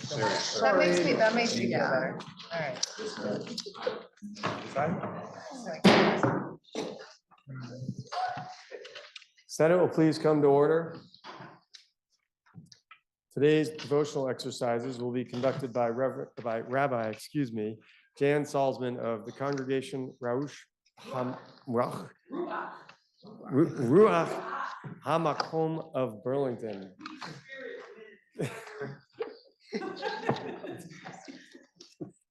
That makes me feel better. All right. Senate will please come to order. Today's devotional exercises will be conducted by Rabbi Jan Salzman of the Congregation Ruach HaMakom of Burlington.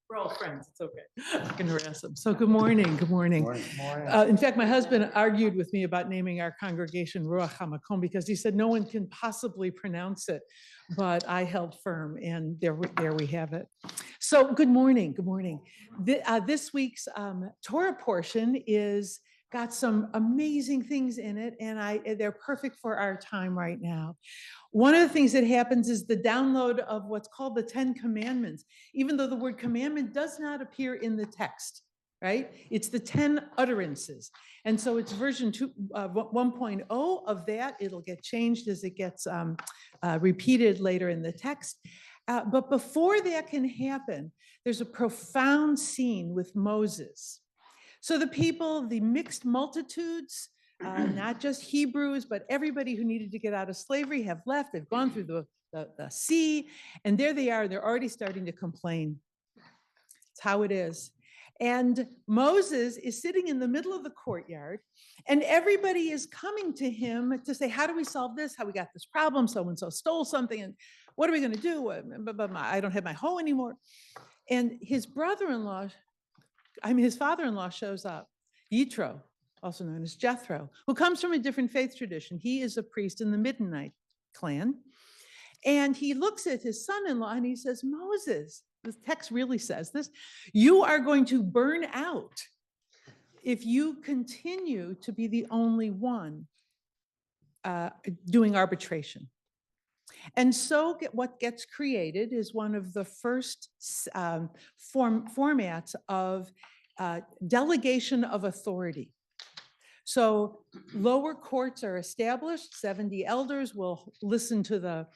We're all friends, it's okay. I can harass them. So good morning, good morning. In fact, my husband argued with me about naming our congregation Ruach HaMakom because he said no one can possibly pronounce it, but I held firm, and there we have it. So good morning, good morning. This week's Torah portion is got some amazing things in it, and they're perfect for our time right now. One of the things that happens is the download of what's called the 10 Commandments, even though the word commandment does not appear in the text, right? It's the 10 utterances. And so it's version 1.0 of that. It'll get changed as it gets repeated later in the text. But before that can happen, there's a profound scene with Moses. So the people, the mixed multitudes, not just Hebrews, but everybody who needed to get out of slavery have left. They've gone through the sea, and there they are. They're already starting to complain. It's how it is. And Moses is sitting in the middle of the courtyard, and everybody is coming to him to say, how do we solve this? How we got this problem? So-and-so stole something, and what are we going to do? I don't have my hoe anymore. And his his father-in-law shows up, Yitro, also known as Jethro, who comes from a different faith tradition. He is a priest in the Midianite clan. And he looks at his son-in-law and he says, Moses, the text really says this, you are going to burn out if you continue to be the only one doing arbitration. And so what gets created is one of the first formats of delegation of authority. So lower courts are established, 70 elders will listen to the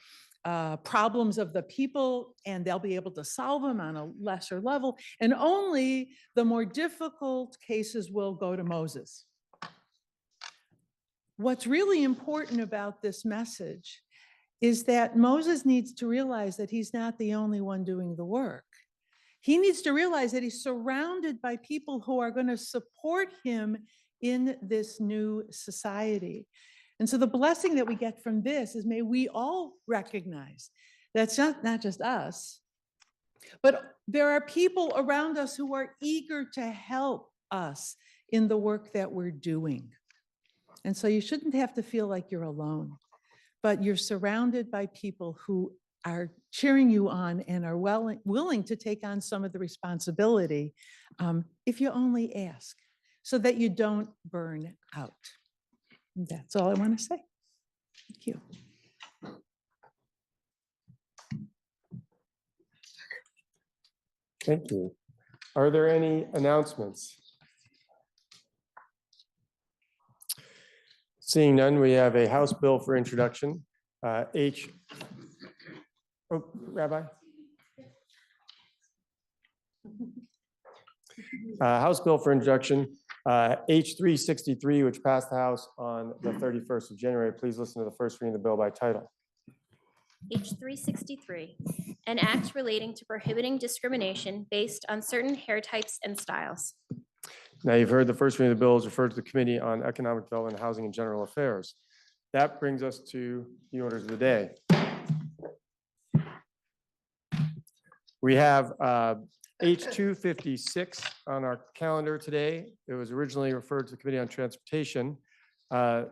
problems of the people, and they'll be able to solve them on a lesser level, and only the more difficult cases will go to Moses. What's really important about this message is that Moses needs to realize that he's not the only one doing the work. He needs to realize that he's surrounded by people who are going to support him in this new society. And so the blessing that we get from this is, may we all recognize that's not just us, but there are people around us who are eager to help us in the work that we're doing. And so you shouldn't have to feel like you're alone, but you're surrounded by people who are cheering you on and are willing to take on some of the responsibility if you only ask, so that you don't burn out. And that's all I want to say. Thank you. Thank you. Are there any announcements? Seeing none, we have a House bill for introduction. Rabbi? House bill for introduction, H363, which passed the House on the 31st of January. Please listen to the first reading of the bill by title. H363, an act relating to prohibiting discrimination based on certain hair types and styles. Now you've heard the first reading of the bill is referred to the Committee on Economic Development, Housing, and General Affairs. That brings us to the orders of the day. We have H256 on our calendar today. It was originally referred to the Committee on Transportation. The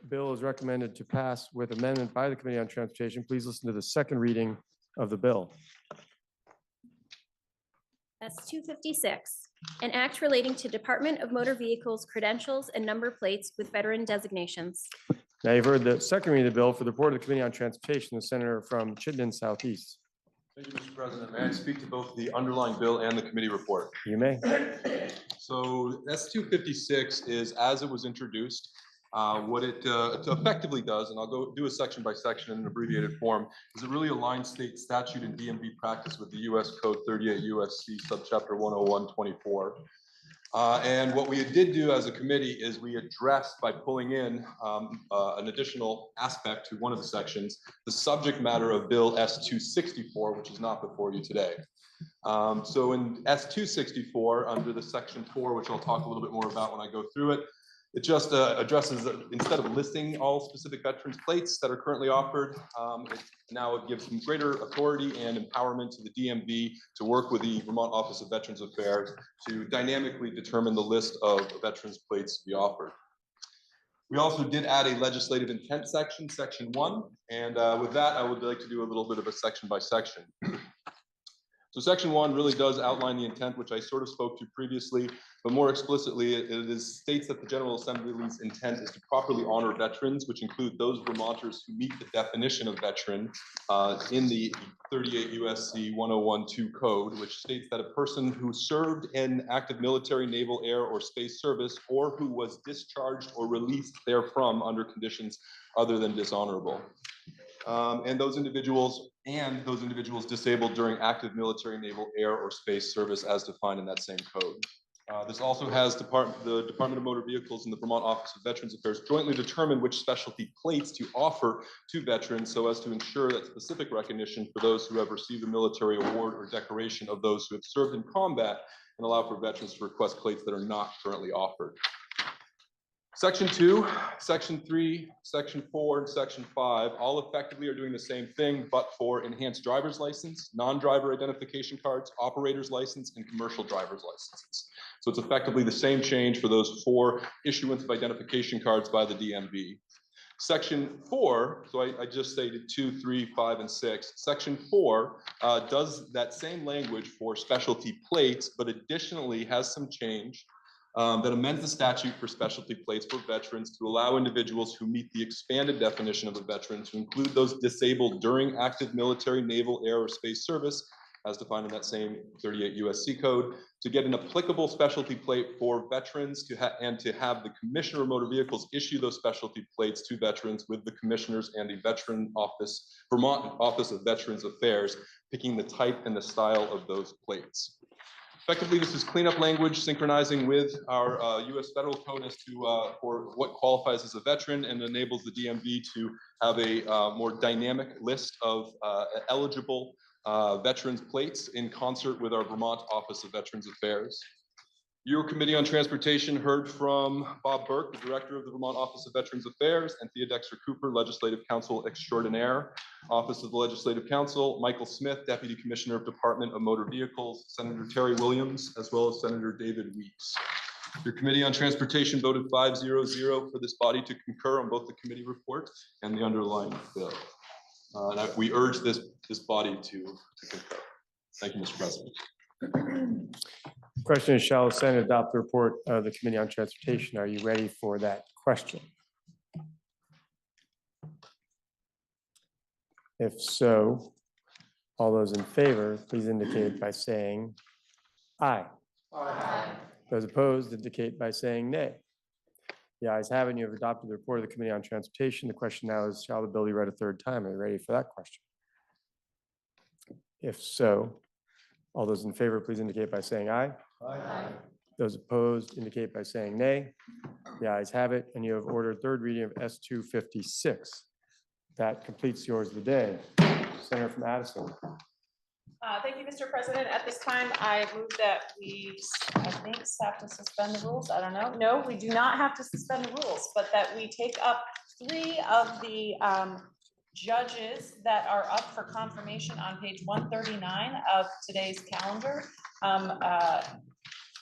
bill is recommended to pass with amendment by the Committee on Transportation. Please listen to the second reading of the bill. S256, an act relating to Department of Motor Vehicles credentials and number plates with veteran designations. Now you've heard the second reading of the bill. For the report of the Committee on Transportation, the senator from Chittenden Southeast. Thank you, Mr. President. May I speak to both the underlying bill and the committee report? You may. So S256 is, as it was introduced, What it effectively does, and I'll go do a section by section in an abbreviated form, is it really aligns state statute and DMV practice with the U.S. Code 38 U.S.C. subchapter 10124. And what we did do as a committee is we addressed by pulling in an additional aspect to one of the sections, the subject matter of Bill S-264, which is not before you today. So in S-264, under the section 4, which I'll talk a little bit more about when I go through it, it just addresses, instead of listing all specific veterans plates that are currently offered, it gives some greater authority and empowerment to the DMV to work with the Vermont Office of Veterans Affairs to dynamically determine the list of veterans plates to be offered. We also did add a legislative intent section, section 1, and with that, I would like to do a little bit of a section by section. So section 1 really does outline the intent, which I sort of spoke to previously, but more explicitly, it states that the General Assembly's intent is to properly honor veterans, which include those Vermonters who meet the definition of veteran in the 38 U.S.C. 101(2) code, which states that a person who served in active military, naval, air, or space service, or who was discharged or released therefrom under conditions other than dishonorable. And those individuals disabled during active military, naval, air, or space service as defined in that same code. This also has the Department of Motor Vehicles and the Vermont Office of Veterans Affairs jointly determine which specialty plates to offer to veterans so as to ensure that specific recognition for those who have received a military award or decoration of those who have served in combat, and allow for veterans to request plates that are not currently offered. Section 2, Section 3, Section 4, and Section 5 all effectively are doing the same thing, but for enhanced driver's license, non-driver identification cards, operator's license, and commercial driver's licenses. So it's effectively the same change for those 4 issuance of identification cards by the DMV. Section 4, so I just stated 2, 3, 5, and 6. Section 4 does that same language for specialty plates, but additionally has some change that amends the statute for specialty plates for veterans to allow individuals who meet the expanded definition of a veteran to include those disabled during active military, naval, air, or space service, as defined in that same 38 U.S.C. code, to get an applicable specialty plate for veterans and to have the Commissioner of Motor Vehicles issue those specialty plates to veterans with the commissioners and the Vermont Office of Veterans Affairs, picking the type and the style of those plates. Effectively, this is cleanup language synchronizing with our U.S. federal code as to for what qualifies as a veteran, and enables the DMV to have a more dynamic list of eligible veterans plates in concert with our Vermont Office of Veterans Affairs. Your Committee on Transportation heard from Bob Burke, the Director of the Vermont Office of Veterans Affairs, and Thea Dexter Cooper, Legislative Counsel Extraordinaire, Office of the Legislative Counsel, Michael Smith, Deputy Commissioner of Department of Motor Vehicles, Senator Terry Williams, as well as Senator David Weeks. Your Committee on Transportation voted 5-0-0 for this body to concur on both the committee report and the underlying bill. We urge this body to concur. Thank you, Mr. President. Question is, shall the Senate adopt the report of the Committee on Transportation? Are you ready for that question? If so, all those in favor, please indicate by saying aye. Aye. Those opposed indicate by saying nay. The ayes have it. You have adopted the report of the Committee on Transportation. The question now is, shall the bill be read a third time? Are you ready for that question? If so, all those in favor, please indicate by saying aye. Aye. Those opposed indicate by saying nay. The ayes have it, and you have ordered third reading of S-256. That completes yours of the day. Senator from Addison. Thank you, Mr. President. At this time, I move that we, I think, have to suspend the rules. I don't know. No, we do not have to suspend the rules, but that we take up 3 of the judges that are up for confirmation on page 139 of today's calendar.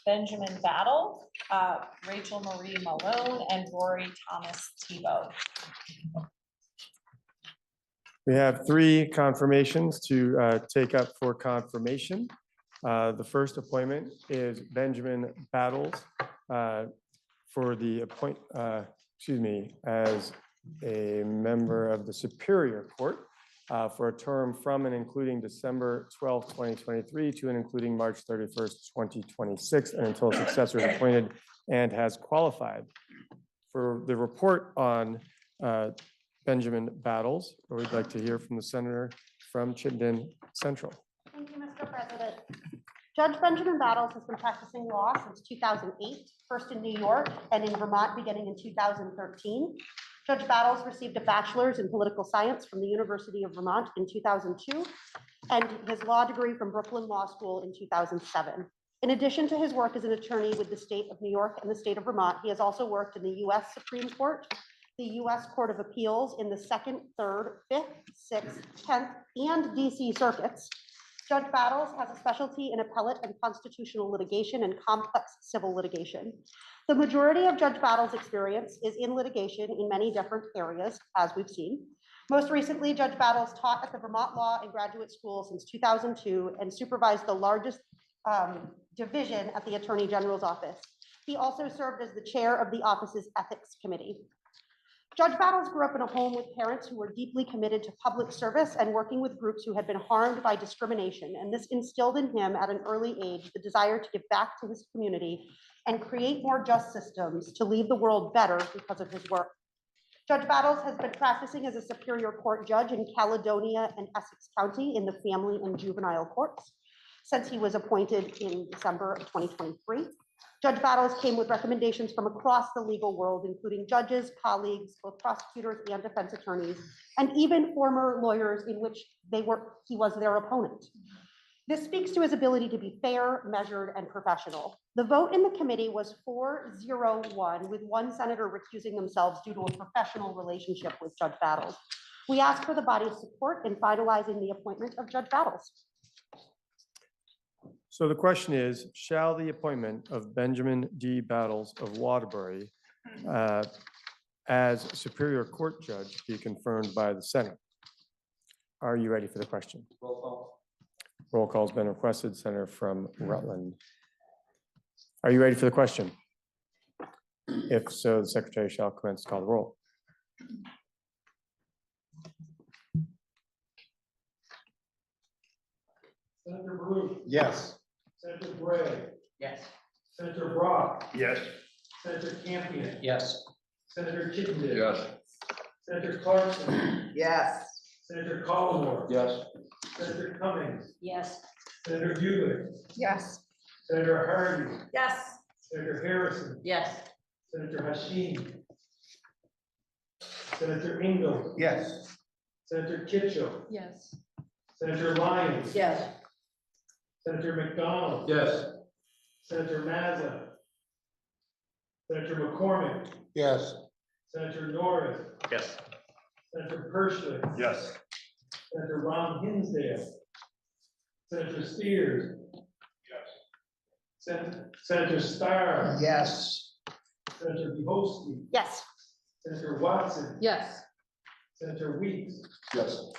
Benjamin Battle, Rachel Marie Malone, and Rory Thomas Tebow. We have 3 confirmations to take up for confirmation. The first appointment is Benjamin Battles for the as a member of the Superior Court for a term from and including December 12th, 2023 to and including March 31st, 2026, and until a successor is appointed and has qualified. For the report on Benjamin Battles, we'd like to hear from the senator from Chittenden Central. Thank you, Mr. President. Judge Benjamin Battles has been practicing law since 2008, first in New York and in Vermont beginning in 2013. Judge Battles received a bachelor's in political science from the University of Vermont in 2002 and his law degree from Brooklyn Law School in 2007. In addition to his work as an attorney with the state of New York and the state of Vermont, he has also worked in the U.S. Supreme Court, the U.S. Court of Appeals in the 2nd, 3rd, 5th, 6th, 10th, and D.C. circuits. Judge Battles has a specialty in appellate and constitutional litigation and complex civil litigation. The majority of Judge Battles' experience is in litigation in many different areas, as we've seen. Most recently, Judge Battles taught at the Vermont Law and Graduate School since 2002 and supervised the largest division at the Attorney General's office. He also served as the chair of the office's ethics committee. Judge Battles grew up in a home with parents who were deeply committed to public service and working with groups who had been harmed by discrimination, and this instilled in him at an early age the desire to give back to his community and create more just systems to leave the world better because of his work. Judge Battles has been practicing as a Superior Court judge in Caledonia and Essex County in the family and juvenile courts since he was appointed in December of 2023. Judge Battles came with recommendations from across the legal world, including judges, colleagues, both prosecutors and defense attorneys, and even former lawyers in which he was their opponent. This speaks to his ability to be fair, measured, and professional. The vote in the committee was 4-0-1, with one senator recusing themselves due to a professional relationship with Judge Battles. We ask for the body's support in finalizing the appointment of Judge Battles. So the question is, shall the appointment of Benjamin D. Battles of Waterbury as Superior Court Judge be confirmed by the Senate? Are you ready for the question? Roll call. Roll call has been requested. Senator from Rutland. Are you ready for the question? If so, the secretary shall commence to call the roll. Senator Baruch. Yes. Senator Bray. Yes. Senator Brock. Yes. Senator Campion. Yes. Senator Chittenden. Yes. Senator Clarkson. Yes. Senator Collmore. Yes. Senator Cummings. Yes. Senator Buick. Yes. Senator Hardy. Yes. Senator Harrison. Yes. Senator Hashim. Senator Engel. Yes. Senator Kitchell. Yes. Senator Lyons. Yes. Senator McDonald. Yes. Senator Mazza. Senator McCormick. Yes. Senator Norris. Yes. Senator Pershling. Yes. Senator Ron Hinsdale. Senator Steers. Yes. Senator Starr. Yes. Senator Bihowski. Yes. Senator Watson. Yes. Senator Weeks. Yes.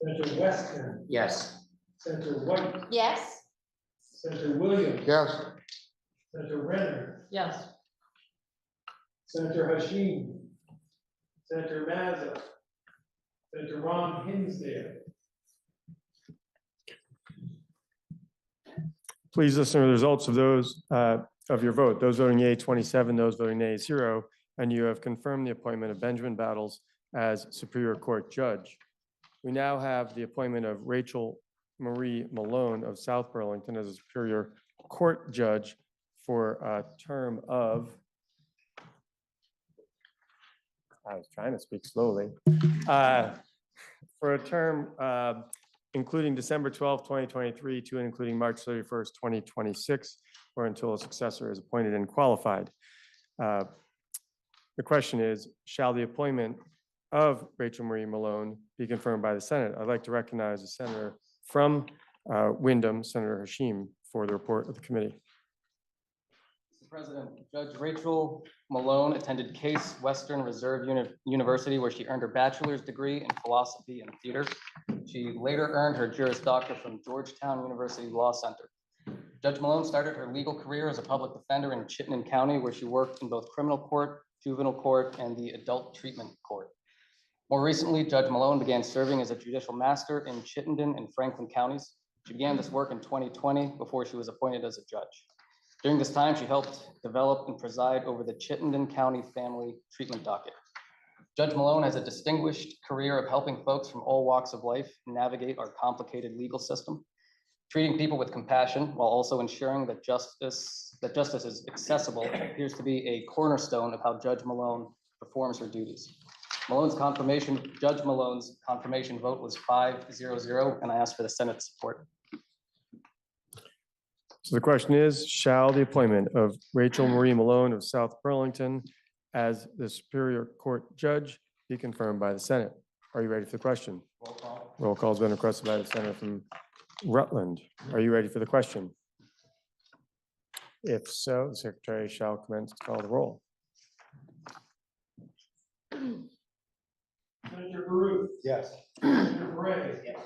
Senator Weston. Yes. Senator White. Yes. Senator Williams. Yes. Senator Renner. Yes. Senator Hashim. Senator Mazza. Senator Ron Hinsdale. Please listen to the results of those of your vote. Those voting yea 27, those voting nay 0, and you have confirmed the appointment of Benjamin Battles as Superior Court Judge. We now have the appointment of Rachel Marie Malone of South Burlington as a Superior Court Judge for a term of, I was trying to speak slowly, for a term including December 12, 2023 to and including March 31st, 2026, or until a successor is appointed and qualified. The question is, shall the appointment of Rachel Marie Malone be confirmed by the Senate? I'd like to recognize the senator from Windham, Senator Hashim, for the report of the committee. Mr. President, Judge Rachel Malone attended Case Western Reserve University, where she earned her bachelor's degree in philosophy and theater. She later earned her Juris Doctor from Georgetown University Law Center. Judge Malone started her legal career as a public defender in Chittenden County, where she worked in both criminal court, juvenile court, and the adult treatment court. More recently, Judge Malone began serving as a judicial master in Chittenden and Franklin counties. She began this work in 2020 before she was appointed as a judge. During this time, she helped develop and preside over the Chittenden County Family Treatment Docket. Judge Malone has a distinguished career of helping folks from all walks of life navigate our complicated legal system, treating people with compassion while also ensuring that justice is accessible appears to be a cornerstone of how Judge Malone performs her duties. Judge Malone's confirmation vote was 5-0-0, and I ask for the Senate's support. So the question is, shall the appointment of Rachel Marie Malone of South Burlington as the Superior Court Judge be confirmed by the Senate? Are you ready for the question? Roll call has been requested by the Senator from Rutland. Are you ready for the question? If so, the Secretary shall commence to call the roll. Senator Baruch. Yes. Senator Bray. Yes.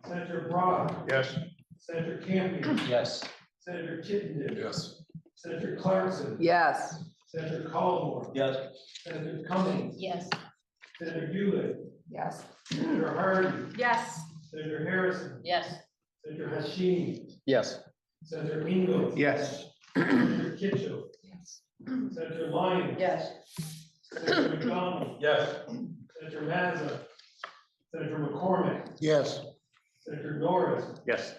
Senator Brock. Yes. Senator Campion. Yes. Senator Chittenden. Yes. Senator Clarkson. Yes. Senator Collmore. Yes. Senator Cummings. Yes. Senator Hewlett. Yes. Senator Hardy. Yes. Senator Harrison. Yes. Senator Hashimi. Yes. Senator Ingle. Yes. Senator Kitchell. Yes. Senator Lyons. Yes. Senator McDonald. Yes. Senator Mazza. Senator McCormick. Yes. Senator Norris. Yes.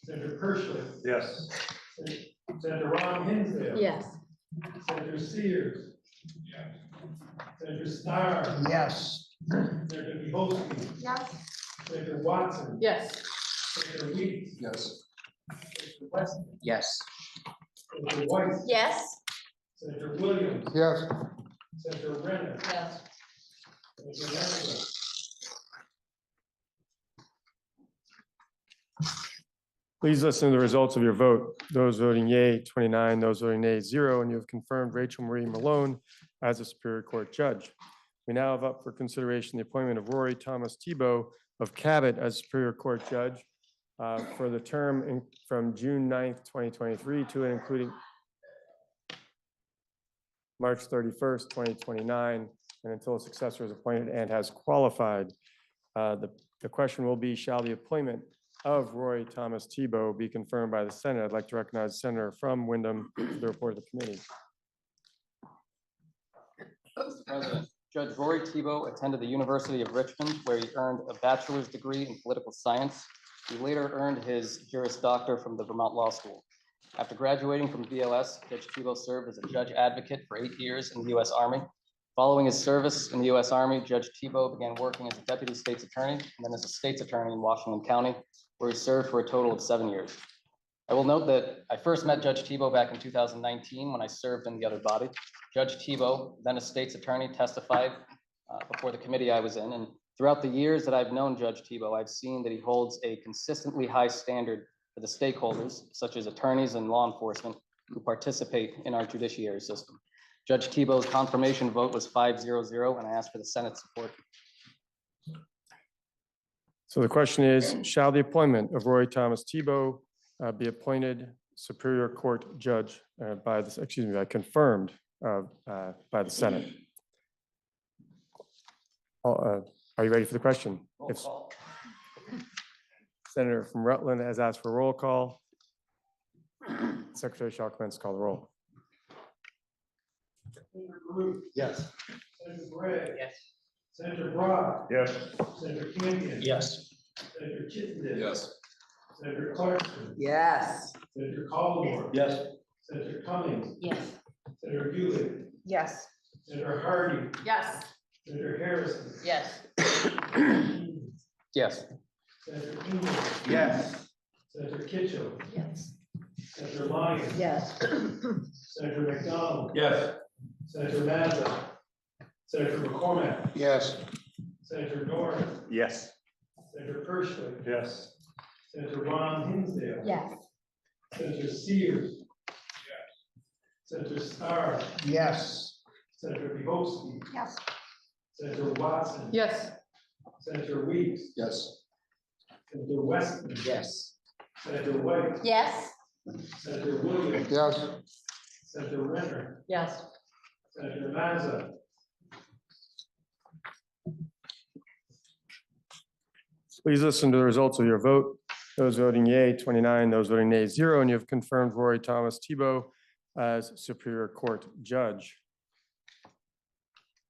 Senator Pershling. Yes. Senator Ron Hinsdale. Yes. Senator Sears. Senator Starr. Yes. Senator Bobowski. Yes. Senator Watson. Yes. Senator Weeks. Yes. Senator Weston. Yes. Senator White. Yes. Senator Williams. Yes. Senator Renner. Yes. Senator Mazza. Please listen to the results of your vote. Those voting yea, 29, those voting nay, 0, and you have confirmed Rachel Marie Malone as a Superior Court Judge. We now have up for consideration the appointment of Rory Thomas Tebow of Cabot as Superior Court Judge for the term from June 9th, 2023 to and including March 31st, 2029, and until a successor is appointed and has qualified. The question will be, shall the appointment of Roy Thomas Tebow be confirmed by the Senate? I'd like to recognize Senator from Wyndham for the report of the committee. Mr. President, Judge Rory Tebow attended the University of Richmond, where he earned a bachelor's degree in political science. He later earned his Juris Doctor from the Vermont Law School. After graduating from VLS, Judge Tebow served as a judge advocate for 8 years in the U.S. Army. Following his service in the U.S. Army, Judge Tebow began working as a deputy state's attorney and then as a state's attorney in Washington County, where he served for a total of 7 years. I will note that I first met Judge Tebow back in 2019 when I served in the other body. Judge Tebow, then a state's attorney, testified before the committee I was in. And throughout the years that I've known Judge Tebow, I've seen that he holds a consistently high standard for the stakeholders, such as attorneys and law enforcement, who participate in our judiciary system. Judge Tebow's confirmation vote was 5-0-0, and I ask for the Senate's support. So the question is, shall the appointment of Roy Thomas Tebow be appointed Superior Court Judge confirmed by the Senate? Are you ready for the question? If Senator from Rutland has asked for a roll call, Secretary shall commence to call the roll. Senator Baruch. Yes. Senator Bray. Yes. Senator Brock. Yes. Senator Campion. Yes. Senator Chittenden. Yes. Senator Clarkson. Yes. Senator Collmore. Yes. Senator Cummings. Yes. Senator Hewlett. Yes. Senator Hardy. Yes. Senator Harrison. Yes. Yes. Senator Ingle. Yes. Senator Kitchell. Yes. Senator Lyons. Yes. Senator McDonald. Yes. Senator Mazza. Senator McCormick. Yes. Senator Norris. Yes. Senator Pershling. Yes. Senator Ron Hinsdale. Yes. Senator Sears. Senator Starr. Yes. Senator Bobowski. Yes. Senator Watson. Yes. Senator Weeks. Yes. Senator Weston. Yes. Senator White. Yes. Senator Williams. Yes. Senator Renner. Yes. Senator Mazza. Please listen to the results of your vote. Those voting yea, 29, those voting nay, 0, and you have confirmed Rory Thomas Tebow as Superior Court Judge.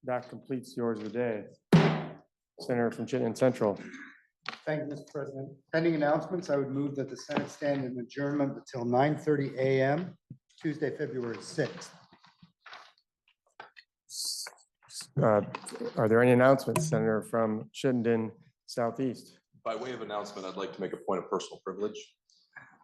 That completes yours of the day. Senator from Chittenden Central. Thank you, Mr. President. Pending announcements, I would move that the Senate stand in adjournment until 9:30 a.m. Tuesday, February 6th. Are there any announcements, Senator from Chittenden Southeast? By way of announcement, I'd like to make a point of personal privilege.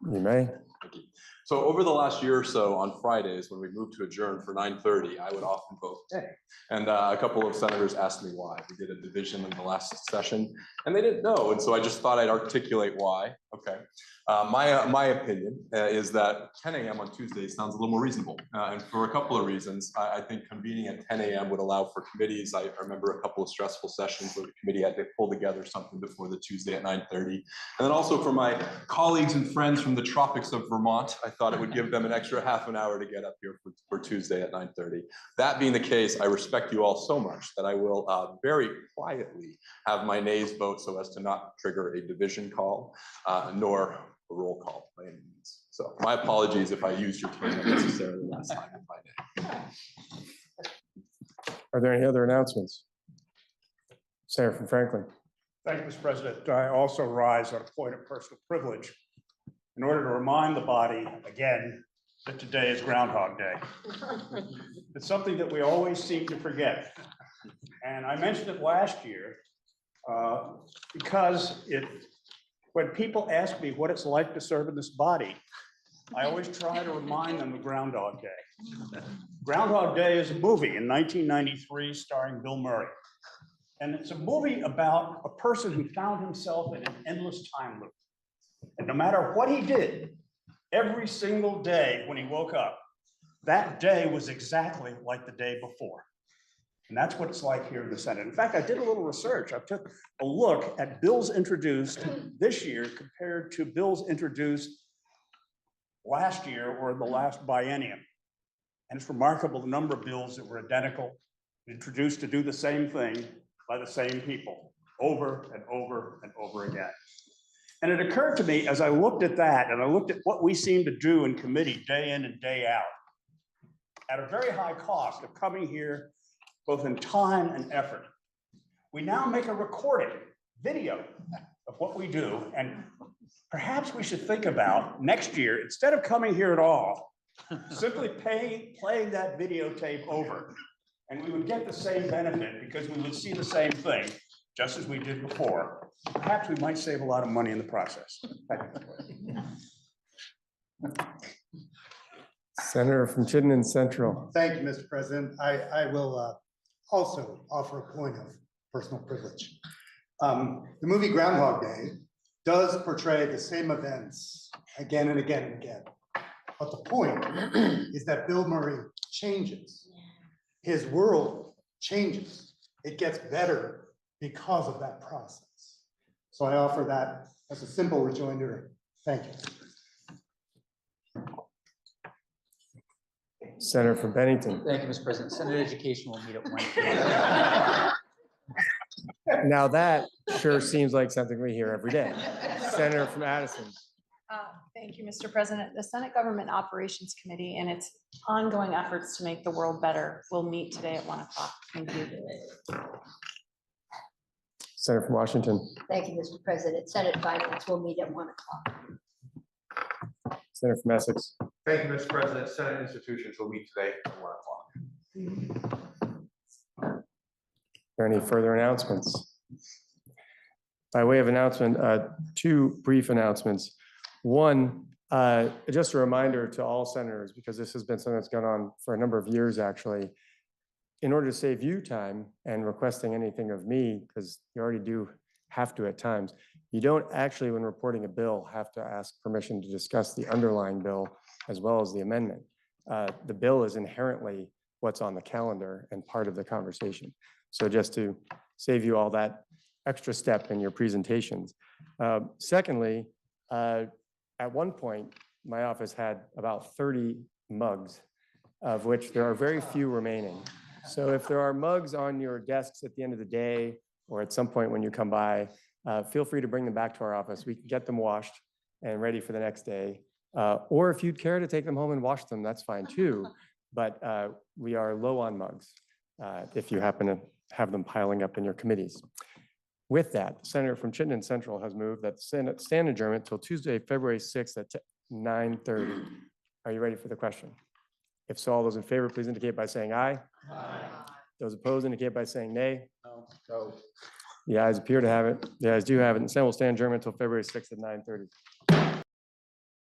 You may. Thank you. So over the last year or so, on Fridays, when we moved to adjourn for 9:30, I would often vote nay. And a couple of senators asked me why. We did a division in the last session, and they didn't know. And so I just thought I'd articulate why. Okay. My opinion is that 10 a.m. on Tuesday sounds a little more reasonable. And for a couple of reasons, I think convening at 10 a.m. would allow for committees. I remember a couple of stressful sessions where the committee had to pull together something before the Tuesday at 9:30. And then also for my colleagues and friends from the tropics of Vermont, I thought it would give them an extra half an hour to get up here for Tuesday at 9:30. That being the case, I respect you all so much that I will very quietly have my nays vote so as to not trigger a division call, nor a roll call by any means. So my apologies if I used your time unnecessarily last time in my day. Are there any other announcements? Senator from Franklin. Thank you, Mr. President. I also rise on a point of personal privilege in order to remind the body again that today is Groundhog Day. It's something that we always seem to forget. And I mentioned it last year because when people ask me what it's like to serve in this body, I always try to remind them of Groundhog Day. Groundhog Day is a movie in 1993 starring Bill Murray. And it's a movie about a person who found himself in an endless time loop. And no matter what he did, every single day when he woke up, that day was exactly like the day before. And that's what it's like here in the Senate. In fact, I did a little research. I took a look at bills introduced this year compared to bills introduced last year or the last biennium. And it's remarkable the number of bills that were identical, introduced to do the same thing by the same people over and over and over again. And it occurred to me as I looked at that and I looked at what we seem to do in committee day in and day out at a very high cost of coming here both in time and effort. We now make a recording video of what we do, and perhaps we should think about next year, instead of coming here at all, simply playing that videotape over, and we would get the same benefit because we would see the same thing, just as we did before. Perhaps we might save a lot of money in the process. Thank you. Senator from Chittenden Central. Thank you, Mr. President. I will also offer a point of personal privilege. The movie Groundhog Day does portray the same events again and again and again. But the point is that Bill Murray changes. His world changes. It gets better because of that process. So I offer that as a simple rejoinder. Thank you. Senator from Bennington. Thank you, Mr. President. Senate Education will meet at 1 p.m. Now that sure seems like something we hear every day. Senator from Addison. Thank you, Mr. President. The Senate Government Operations Committee and its ongoing efforts to make the world better will meet today at 1 o'clock. Thank you. Senator from Washington. Thank you, Mr. President. Senate Finance will meet at 1 o'clock. Senator from Essex. Thank you, Mr. President. Senate institutions will meet today at 1 o'clock. Are there any further announcements? By way of announcement, two brief announcements. One, just a reminder to all senators, because this has been something that's gone on for a number of years, actually. In order to save you time and requesting anything of me, because you already do have to at times, you don't actually, when reporting a bill, have to ask permission to discuss the underlying bill as well as the amendment. The bill is inherently what's on the calendar and part of the conversation. So just to save you all that extra step in your presentations. Secondly, at one point, my office had about 30 mugs, of which there are very few remaining. So if there are mugs on your desks at the end of the day, or at some point when you come by, feel free to bring them back to our office. We can get them washed and ready for the next day. Or if you'd care to take them home and wash them, that's fine too. But we are low on mugs if you happen to have them piling up in your committees. With that, Senator from Chittenden Central has moved that the Senate stand adjournment till Tuesday, February 6th at 9:30. Are you ready for the question? If so, all those in favor, please indicate by saying aye. Those opposed indicate by saying nay. No. The ayes appear to have it. The ayes do have it. And Senate will stand adjournment until February 6th at 9:30.